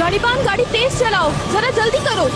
गाड़ीबान, गाड़ी तेज चलाओ, जरा जल्दी करो।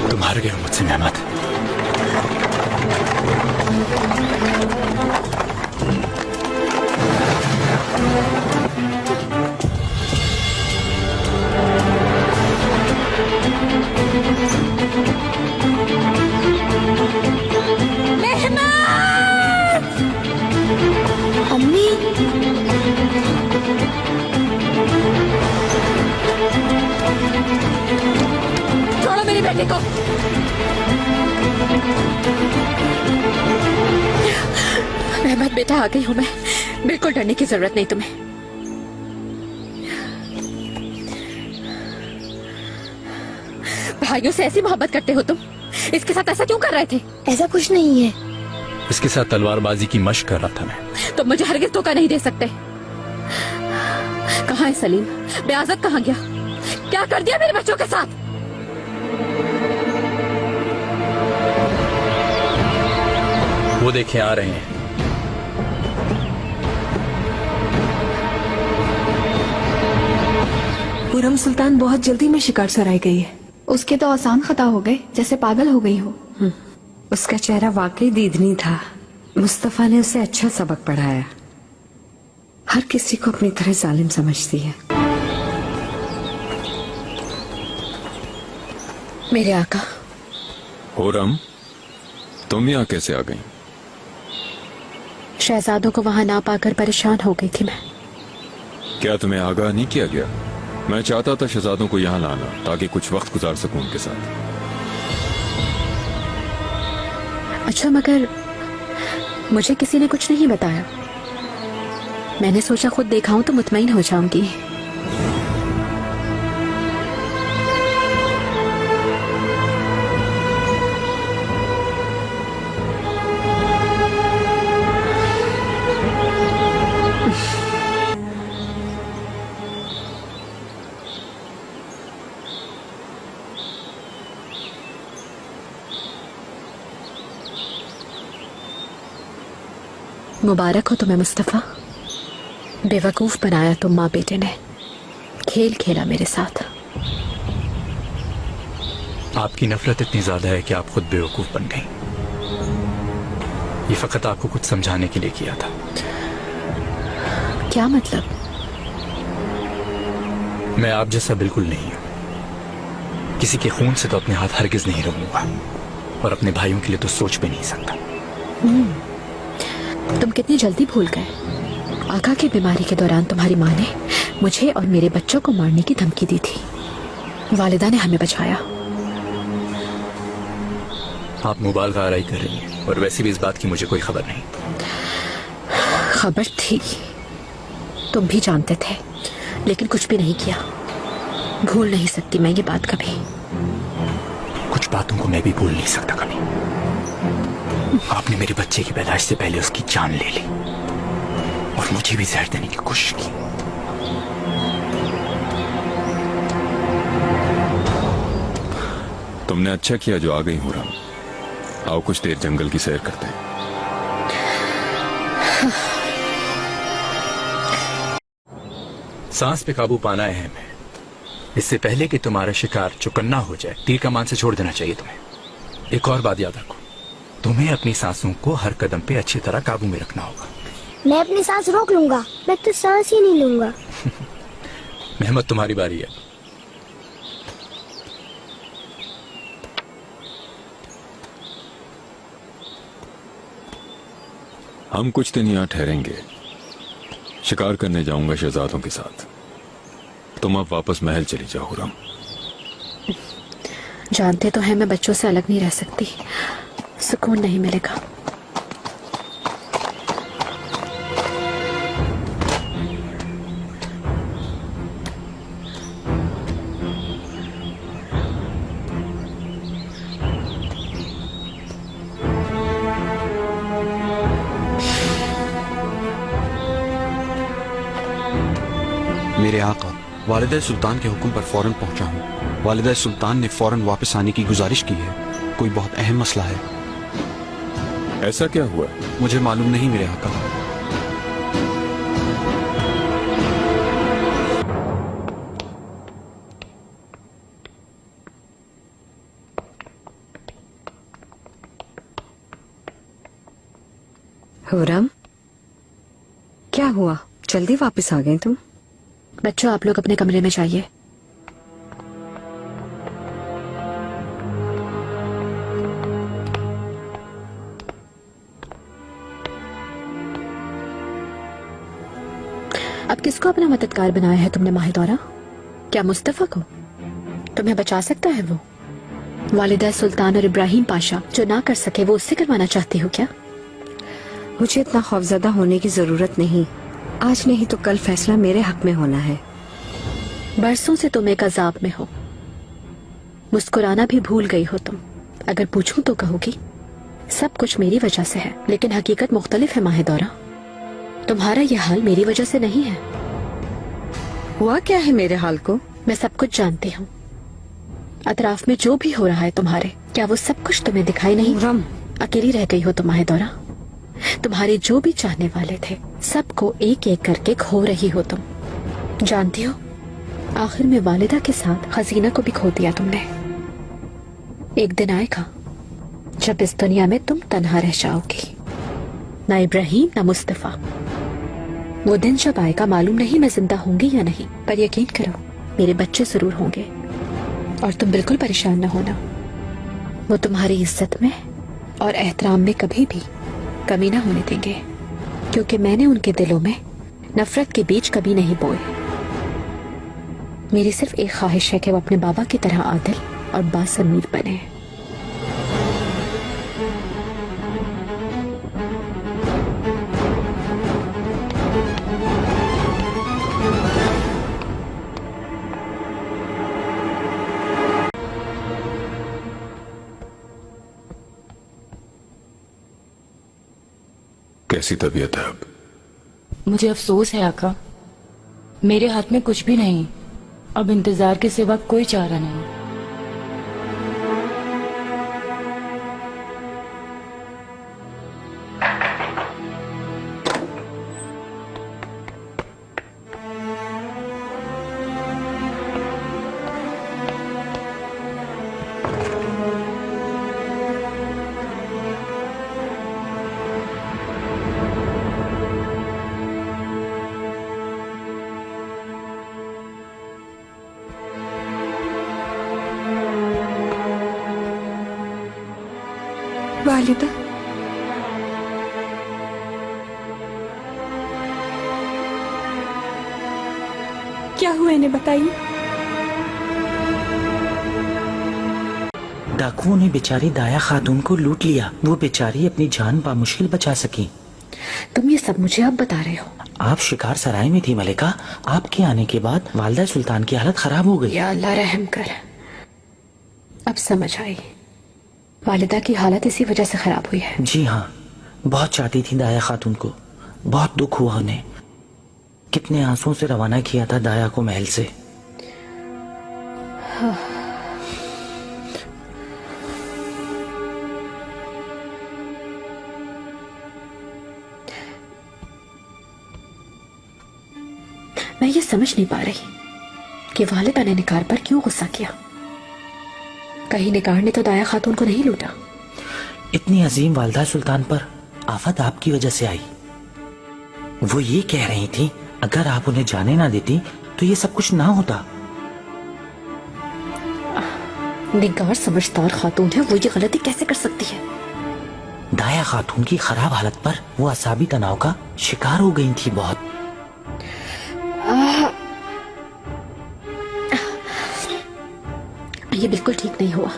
तुम हार गए हो मुझसे मेहमत। अम्मी, छोड़ो मेरी बेटी को। मेहमत बेटा, आ गई हूँ मैं। बिल्कुल डरने की जरूरत नहीं तुम्हें। भाइयों से ऐसी मोहब्बत करते हो तुम? इसके साथ ऐसा क्यों कर रहे थे? ऐसा कुछ नहीं है। इसके साथ तलवारबाजी की मशक कर रहा था मैं। तुम मुझे हरगिज धोखा नहीं दे सकते। कहाँ है सलीम? बेआज़त कहाँ गया? क्या कर दिया मेरे बच्चों के साथ? वो देखें आ रहे हैं। खुर्रम सुल्तान बहुत जल्दी में शिकार सराय गई है। उसके तो आसान खता हो गए, जैसे पागल हो गई हो। उसका चेहरा वाकई दीदनी था। मुस्तफा ने उसे अच्छा सबक पढ़ाया। हर किसी को अपनी तरह जालिम समझती है। मेरे आका। खुर्रम, तुम यहाँ कैसे आ गई? शहजादों को वहां ना पाकर परेशान हो गई थी मैं। क्या तुम्हें आगाह नहीं किया गया? मैं चाहता था शहजादों को यहाँ लाना ताकि कुछ वक्त गुजार सकूं उनके साथ। अच्छा, मगर मुझे किसी ने कुछ नहीं बताया। मैंने सोचा खुद देखाऊं तो मुतमईन हो जाऊंगी। मुबारक हो तुम्हें मुस्तफा। बेवकूफ बनाया तुम माँ बेटे ने। खेल खेला मेरे साथ। आपकी नफरत इतनी ज्यादा है कि आप खुद बेवकूफ बन गई। ये फकत आपको कुछ समझाने के लिए किया था। क्या मतलब? मैं आप जैसा बिल्कुल नहीं हूं। किसी के खून से तो अपने हाथ हरगिज नहीं रंगूंगा, और अपने भाइयों के लिए तो सोच भी नहीं सकता। तुम कितनी जल्दी भूल गए। आका की बीमारी के दौरान तुम्हारी माँ ने मुझे और मेरे बच्चों को मारने की धमकी दी थी। वालिदा ने हमें बचाया। आप मुबालगा आराई कर रही हैं, और वैसे भी इस बात की मुझे कोई खबर नहीं। खबर थी, तुम भी जानते थे, लेकिन कुछ भी नहीं किया। भूल नहीं सकती मैं ये बात कभी। कुछ बातों को मैं भी भूल नहीं सकता कभी। आपने मेरे बच्चे की पैदाइश से पहले उसकी जान ले ली, और मुझे भी जहर देने की कोशिश की। तुमने अच्छा किया जो आ गई खुर्रम। आओ कुछ देर जंगल की सैर करते हैं। सांस पे काबू पाना है हमें। इससे पहले कि तुम्हारा शिकार चुकन्ना हो जाए, तीर कमान से छोड़ देना चाहिए तुम्हें। एक और बात याद रखो, तुम्हें अपनी सांसों को हर कदम पे अच्छी तरह काबू में रखना होगा। मैं अपनी सांस रोक लूंगा। मैं तो सांस ही नहीं लूंगा। मेहमत, तुम्हारी बारी है। हम कुछ दिन यहाँ ठहरेंगे। शिकार करने जाऊंगा शहजादों के साथ। तुम अब वापस महल चली जाओ खुर्रम। जानते तो है मैं बच्चों से अलग नहीं रह सकती। सुकून नहीं मिलेगा। वालिदा सुल्तान के हुक्म पर फौरन पहुंचा हूँ। वालिदा सुल्तान ने फौरन वापस आने की गुजारिश की है। कोई बहुत अहम मसला है। ऐसा क्या हुआ? मुझे मालूम नहीं मेरे आका। हुरम, क्या हुआ? जल्दी वापस आ गए तुम? बच्चों, आप लोग अपने कमरे में जाइए। अब किसको अपना मददगार बनाया है तुमने माहिदौरा? क्या मुस्तफा को? तुम्हें बचा सकता है वो? वालिदा सुल्तान और इब्राहिम पाशा जो ना कर सके वो उससे करवाना चाहती हो क्या? मुझे इतना खौफजदा होने की जरूरत नहीं। आज नहीं तो कल फैसला मेरे हक में होना है। बरसों से तुम एक अजाब में हो। मुस्कुराना भी भूल गई हो तुम। अगर पूछूं तो कहोगी सब कुछ मेरी वजह से है, लेकिन हकीकत मुख्तलिफ है माहिदौरा। तुम्हारा यह हाल मेरी वजह से नहीं है। हुआ क्या है मेरे हाल को? मैं सब कुछ जानती हूँ। अतराफ में जो भी हो रहा है तुम्हारे, क्या वो सब कुछ तुम्हें दिखाई नहीं? हुरम, अकेली रह गई हो तुम माहिदौरा। तुम्हारे जो भी चाहने वाले थे सबको एक एक करके खो रही हो तुम। जानती हो, आखिर में वालिदा के साथ खजीना को भी खो दिया तुमने। एक दिन आएगा जब इस दुनिया में तुम तन्हा रह जाओगी, ना इब्राहिम ना मुस्तफा। वो दिन जब आएगा मालूम नहीं मैं जिंदा होंगी या नहीं, पर यकीन करो मेरे बच्चे जरूर होंगे। और तुम बिल्कुल परेशान न होना। वो तुम्हारी इज्जत में और एहतराम में कभी भी कमी ना होने देंगे, क्योंकि मैंने उनके दिलों में नफरत के बीज कभी नहीं बोए। मेरी सिर्फ एक ख्वाहिश है कि वो अपने बाबा की तरह आदिल और बासमीर बने। कैसी तबीयत है अब? मुझे अफसोस है आका, मेरे हाथ में कुछ भी नहीं। अब इंतजार के सिवा कोई चारा नहीं। वालिदा, क्या हुआ इन्हें बताइए। डाकुओं ने बेचारी दाया खातून को लूट लिया। वो बेचारी अपनी जान बामुश्किल बचा सकी। तुम ये सब मुझे अब बता रहे हो? आप शिकार सराय में थी मलिका। आपके आने के बाद वालिदा सुल्तान की हालत खराब हो गई। या अल्लाह रहम कर। अब समझ आई, वालिदा की हालत इसी वजह से खराब हुई है। जी हाँ, बहुत चाहती थी दाया खातून को। बहुत दुख हुआ उन्हें। कितने आंसुओं से रवाना किया था दाया को महल से। हाँ। मैं ये समझ नहीं पा रही कि वालिदा ने निकार पर क्यों गुस्सा किया। कहीं निकार ने तो दाया खातून को नहीं लूटा। इतनी अजीम वालिदा सुल्तान पर आफत आपकी वजह से आई। वो ये कह रही थी अगर आप उन्हें जाने ना देती तो ये सब कुछ ना होता। निगार समझदार खातून है, वो ये गलती कैसे कर सकती है? दाया खातून की खराब हालत पर वो असाबी तनाव का शिकार हो गई थी बहुत। ये बिल्कुल ठीक नहीं हुआ।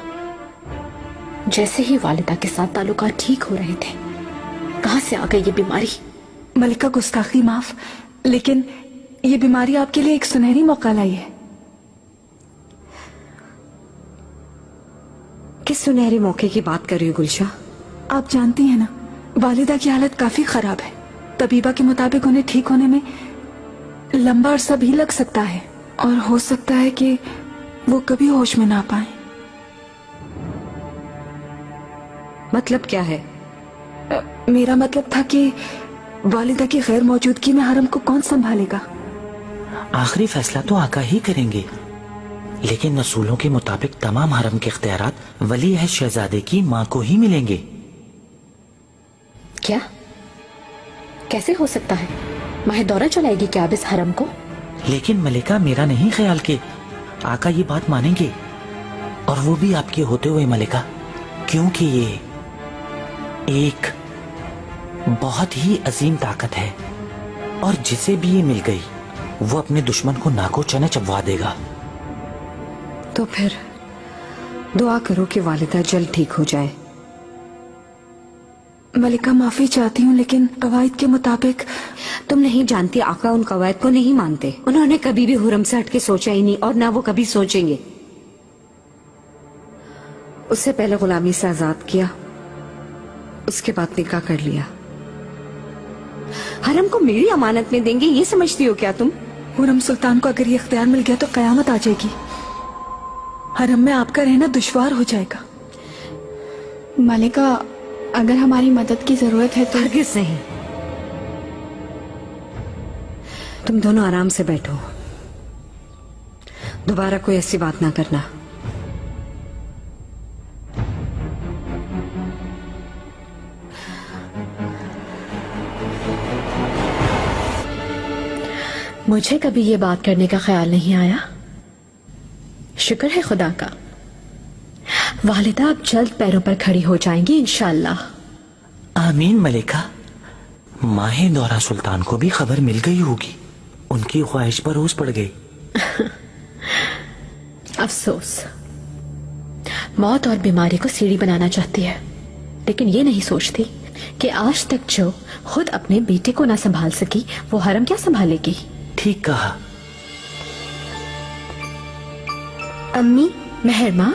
जैसे ही वालिदा के साथ ताल्लुकात ठीक हो रहे थे, कहां से आ गई ये बीमारी? मलिका, गुस्ताखी माफ, लेकिन ये बीमारी आपके लिए एक सुनहरी मौका लाई है। किस सुनहरे मौके की बात कर रही हो गुलशा? आप जानती हैं ना, वालिदा की हालत काफी खराब है। तबीबा के मुताबिक उन्हें ठीक होने में लंबा अरसा भी लग सकता है। और हो सकता है कि वो कभी होश में ना पाए। मतलब क्या है? मेरा मतलब था कि वालिदा की गैर मौजूदगी में हरम को कौन संभालेगा? आखिरी फैसला तो आका ही करेंगे, लेकिन नसूलों के मुताबिक तमाम हरम के इख्तियारात वली है शहजादे की माँ को ही मिलेंगे। क्या? कैसे हो सकता है? माहिदौरा चलाएगी क्या अब इस हरम को? लेकिन मलिका, मेरा नहीं ख्याल कि आका ये बात मानेंगे, और वो भी आपके होते हुए मलिका, क्योंकि ये एक बहुत ही अजीम ताकत है, और जिसे भी ये मिल गई वो अपने दुश्मन को नाको चने चबवा देगा। तो फिर दुआ करो कि वालिदा जल्द ठीक हो जाए। मलिका, माफी चाहती हूँ, लेकिन कवायद के मुताबिक। तुम नहीं जानती, आका उन कवायद को नहीं मानते। उन्होंने कभी भी हुरम से हटके सोचा ही नहीं, और ना वो कभी सोचेंगे। उससे पहले गुलामी से आजाद किया, उसके बाद निकाह कर लिया। हरम को मेरी अमानत में देंगे, ये समझती हो क्या तुम? हुरम सुल्तान को अगर ये इख्तियार मिल गया तो कयामत आ जाएगी। हरम में आपका रहना दुश्वार हो जाएगा। मलिका, अगर हमारी मदद की जरूरत है तो। हरगिज़ नहीं। तुम दोनों आराम से बैठो, दोबारा कोई ऐसी बात ना करना। मुझे कभी ये बात करने का ख्याल नहीं आया। शुक्र है खुदा का, वालिदा अब जल्द पैरों पर खड़ी हो जाएंगी इंशाअल्लाह। आमीन मलिका। माहे दौरा सुल्तान को भी खबर मिल गई होगी, उनकी ख्वाहिश पर रोज पड़ गई। अफसोस, मौत और बीमारी को सीढ़ी बनाना चाहती है, लेकिन ये नहीं सोचती कि आज तक जो खुद अपने बेटे को ना संभाल सकी, वो हरम क्या संभालेगी। ठीक कहा। अम्मी, मेहरमा,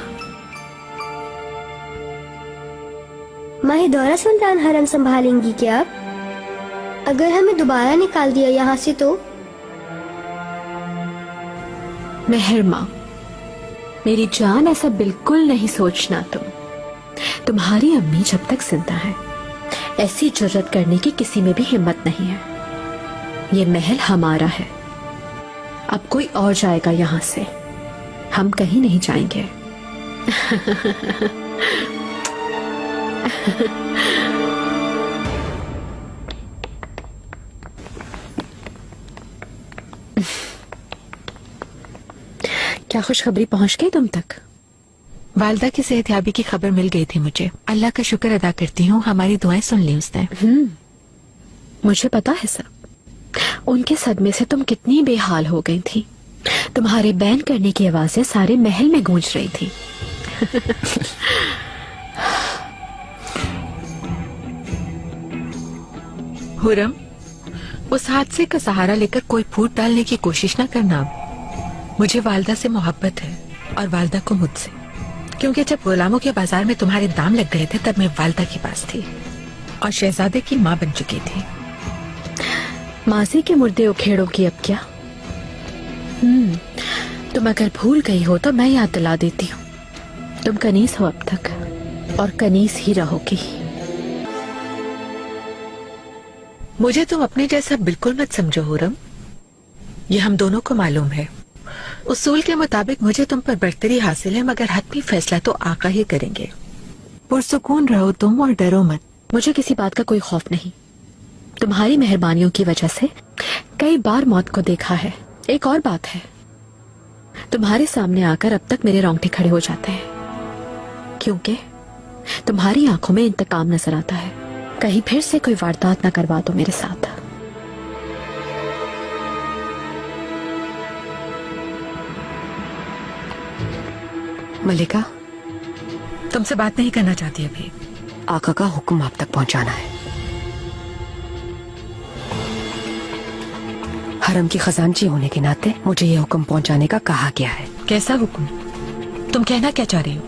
माहिदौरा सुल्तान हरम संभालेंगी क्या? अगर हमें दोबारा निकाल दिया यहाँ से तो? मेहरमा, मेरी जान, ऐसा बिल्कुल नहीं सोचना तुम। तुम्हारी अम्मी जब तक जिंदा है, ऐसी जुर्रत करने की किसी में भी हिम्मत नहीं है। ये महल हमारा है, अब कोई और जाएगा यहाँ से, हम कहीं नहीं जाएंगे। क्या खुशखबरी पहुंच गई तुम तक? वालिदा की सेहतयाबी की खबर मिल गई थी मुझे। अल्लाह का शुक्र अदा करती हूँ, हमारी दुआएं सुन ली उसने। मुझे पता है सब। उनके सदमे से तुम कितनी बेहाल हो गई थी। तुम्हारे बैन करने की आवाजें सारे महल में गूंज रही थी। हुरम, उस हादसे का सहारा लेकर कोई फूट डालने की कोशिश न करना। मुझे वालिदा से मोहब्बत है, और वालिदा को मुझसे, क्योंकि जब गुलामों के बाजार में तुम्हारे दाम लग गए थे तब मैं वालिदा के पास थी और शहजादे की माँ बन चुकी थी। माजी के मुर्दे उखेड़ोगी अब क्या? तुम अगर भूल गई हो तो मैं याद दिला देती हूँ। तुम कनीस हो अब तक, और कनीस ही रहोगी। मुझे तुम अपने जैसा बिल्कुल मत समझो हुरम, ये हम दोनों को मालूम है। उसूल के मुताबिक मुझे तुम पर बरतरी हासिल है, मगर हतमी फैसला तो आका ही करेंगे। पुरसुकून रहो तुम और डरो मत। मुझे किसी बात का कोई खौफ नहीं। तुम्हारी मेहरबानियों की वजह से कई बार मौत को देखा है। एक और बात है, तुम्हारे सामने आकर अब तक मेरे रोंगटे खड़े हो जाते हैं, क्योंकि तुम्हारी आंखों में इंतकाम नजर आता है। कहीं फिर से कोई वारदात न करवा दो मेरे साथ। मलिका, तुमसे बात नहीं करना चाहती अभी। आका का हुक्म आप तक पहुंचाना है। हरम की खजानची होने के नाते मुझे ये हुक्म पहुंचाने का कहा गया है। कैसा हुक्म? तुम कहना क्या चाह रही हो?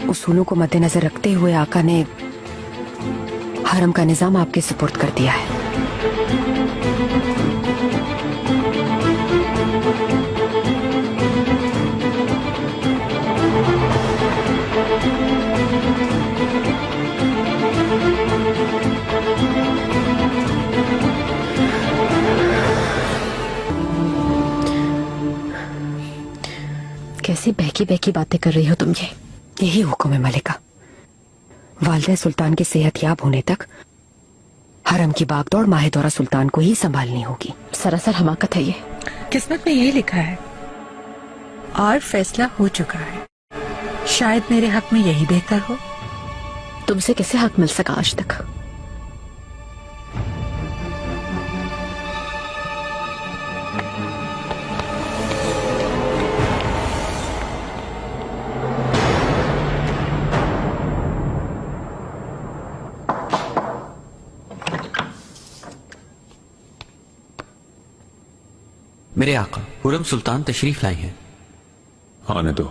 उसूलों को मद्देनजर रखते हुए आका ने हरम का निजाम आपके सुपुर्द कर दिया है। सी बहकी बहकी बातें कर रही हो तुम ये? यही हुक्म है मलिका। वालिदा सुल्तान की सेहत याब होने तक हरम की बागदौड़ माहिदौरा सुल्तान को ही संभालनी होगी। सरासर हमाकत है ये। किस्मत में यही लिखा है और फैसला हो चुका है। शायद मेरे हक में यही बेहतर हो। तुमसे कैसे हक मिल सका आज तक? मेरे आका हुरम सुल्तान तशरीफ लाई हैं। आने दो।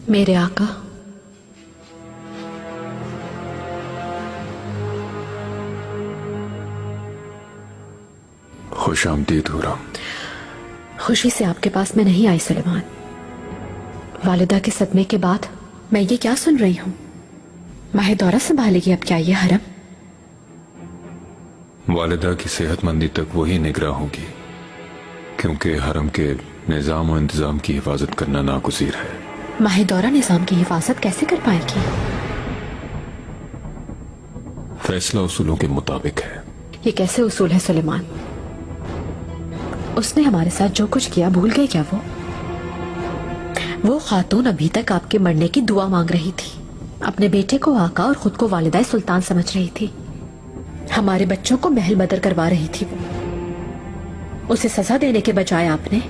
मेरे आका, खुश आमदीद हुरम। खुशी से आपके पास मैं नहीं आई सुलेमान। वालिदा के सदमे के बाद मैं ये क्या सुन रही हूँ? माहिदौरा संभालेगी अब क्या ये हरम? वालिदा की सेहतमंदी तक वही निगरां होगी, क्योंकि हरम के निजाम और इंतजाम की हिफाजत करना नागुज़ीर है। माहिदौरा निजाम की हिफाजत कैसे कर पाएगी? फैसला उसूलों के मुताबिक है। ये कैसे उसूल है सुलेमान? उसने हमारे साथ जो कुछ किया भूल गए क्या वो खातून अभी तक आपके मरने की दुआ मांग रही थी। अपने बेटे को आका और खुद को वालिदा सुल्तान समझ रही थी। हमारे बच्चों को महल बदर करवा रही थी वो। उसे सजा देने के बजाय आपने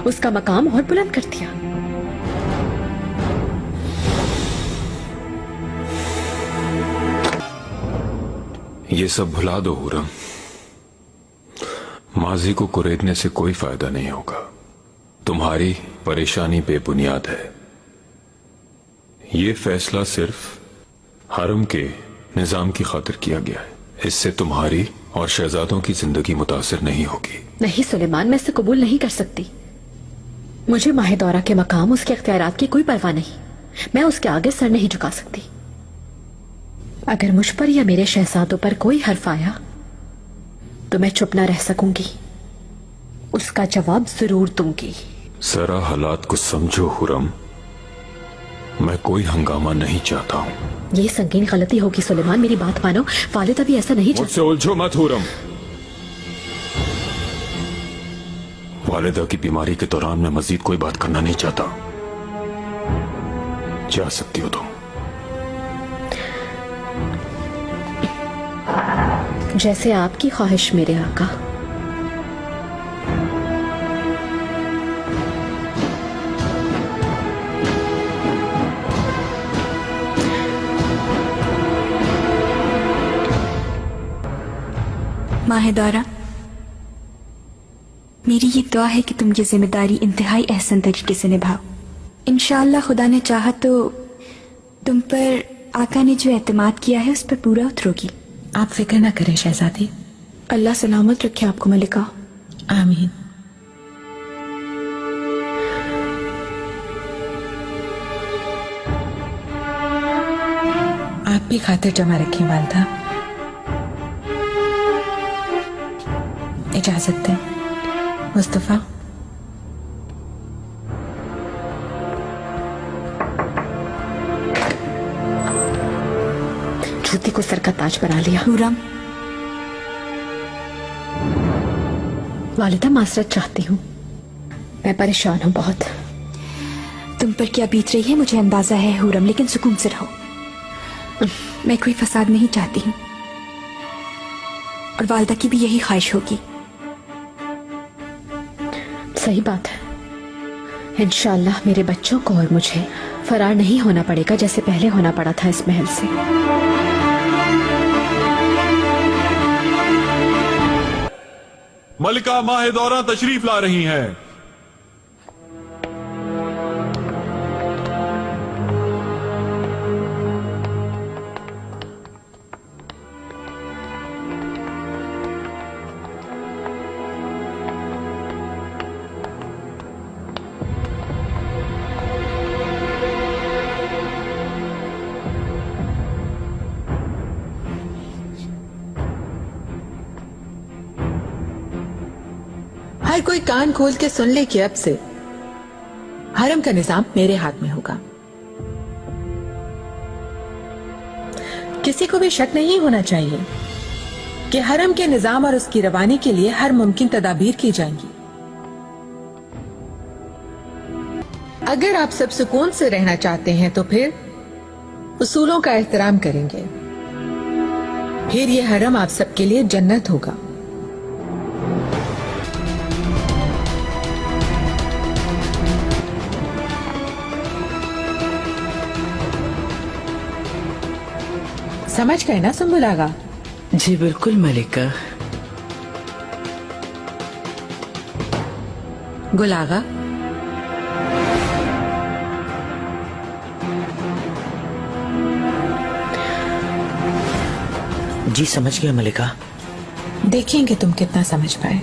उसका मकाम और बुलंद कर दिया। ये सब भुला दो हुरम। माजी को कुरेदने से कोई फायदा नहीं होगा। तुम्हारी परेशानी बेबुनियाद है। ये फैसला सिर्फ हरम के निजाम की खातिर किया गया है। इससे तुम्हारी और शहजादों की जिंदगी मुतासिर नहीं होगी। नहीं सुलेमान, मैं इसे कबूल नहीं कर सकती। मुझे माहिदौरा के मकाम, उसके अख्तियारात की कोई परवाह नहीं। मैं उसके आगे सर नहीं झुका सकती। अगर मुझ पर या मेरे शहजादों पर कोई हर्फ आया तो मैं चुप ना रह सकूंगी। उसका जवाब जरूर दूंगी। जरा हालात को समझो हुरम। मैं कोई हंगामा नहीं चाहता हूँ। ये संगीन गलती होगी सुलेमान, मेरी बात मानो। वालिदा भी ऐसा नहीं मुझसे उलझो मत हुरम। वालिदा की बीमारी के दौरान मैं मजीद कोई बात करना नहीं चाहता। जा सकती हो तुम। जैसे आपकी ख्वाहिश मेरे आका। माहिदौरा, मेरी ये दुआ है कि तुम ये जिम्मेदारी इंतहाई एहसन तरीके से निभाओ। इंशाअल्लाह खुदा ने चाहा तो तुम पर आका ने जो एतमाद किया है उस पर पूरा उतरोगी। आप फिक्र न करें शहजादी। अल्लाह सलामत रखे आपको मलिका। आमीन। आप भी खातिर जमा रखें वालिदा। इजाजत दें मुस्तफा। जूती को सर का ताज बना लिया। हुरम, वालिदा मासरत चाहती हूँ। मैं परेशान हूँ बहुत। तुम पर क्या बीत रही है मुझे अंदाजा है हुरम, लेकिन सुकून से रहो। मैं कोई फसाद नहीं चाहती हूँ और वालिदा की भी यही ख्वाहिश होगी। सही बात है। इंशाअल्लाह मेरे बच्चों को और मुझे फरार नहीं होना पड़ेगा जैसे पहले होना पड़ा था इस महल से। मलिका माहिदौरा तशरीफ ला रही हैं। हर कोई कान खोल के सुन ले कि अब से हरम का निजाम मेरे हाथ में होगा। किसी को भी शक नहीं होना चाहिए कि हरम के निजाम और उसकी रवानी के लिए हर मुमकिन तदाबीर की जाएंगी। अगर आप सब सुकून से रहना चाहते हैं तो फिर उसूलों का एहतराम करेंगे, फिर ये हरम आप सबके लिए जन्नत होगा। समझ गए ना सुम्बुल आगा? जी बिल्कुल मलिका। गुल आगा, जी समझ गया मलिका। देखेंगे तुम कितना समझ पाए।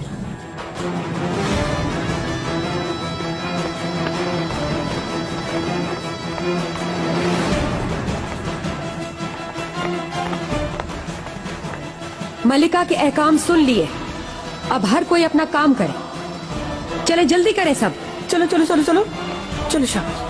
मलिका के अहकाम सुन लिए, अब हर कोई अपना काम करे। चले जल्दी करें सब। चलो चलो चलो चलो चलो शाबाश।